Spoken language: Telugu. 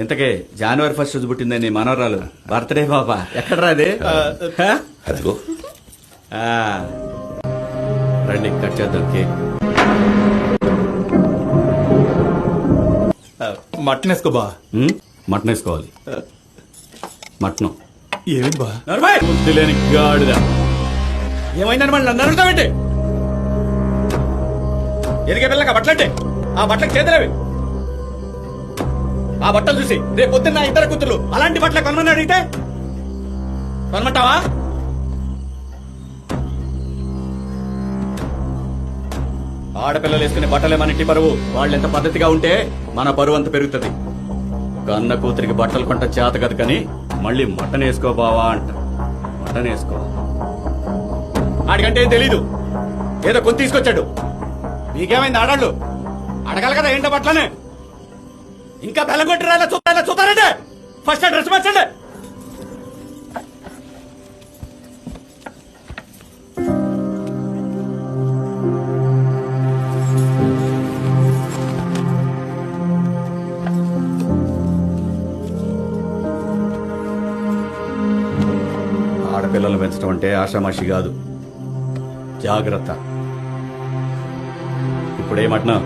ఇంతకే జనవరి 1 రోజు పుట్టిందని మనవరాలు బర్త్డే పాప ఎక్కడరా అది అదిగో ఆ, రండి కట్ చేద్దాం కేక్. మటన్ వేసుకో బా. మటన్ వేసుకోవాలి. మటన్ ఏమిటి బా? బుద్ధి లేని గాడిద. ఏమైందని మళ్ళీ నన్ను అడుగుతావేంటి? ఎదిగే పిల్లక బట్టలంటే ఆ బట్టలకు చేతులవి. ఆ బట్టలు చూసి రేపు పొద్దున్న ఇద్దరు కూతురు అలాంటి బట్టలు కొనమని అడిగితే కొనమంటావా? ఆడపిల్లలు వేసుకునే బట్టలే మన ఇంటి పరువు. వాళ్ళు ఎంత పద్ధతిగా ఉంటే మన పరువు అంత పెరుగుతుంది. కన్న కూతురికి బట్టలు కొంట చేత కదా కానీ మళ్ళీ మటన్ వేసుకో బావా అంట. మటన్ వేసుకో. ఆడికంటే ఏం తెలీదు, ఏదో కొని తీసుకొచ్చాడు. మీకేమైంది ఆడాళ్ళు? అడగాలి కదా ఏంటో బట్టలనే. ఇంకా బెల్లం కొట్టిరా చూస్తారంటే ఫస్ట్ డ్రెస్ మార్చండి. ఆడపిల్లలు పెంచడం అంటే ఆషామాషి కాదు, జాగ్రత్త. ఇప్పుడేమంటున్నావు?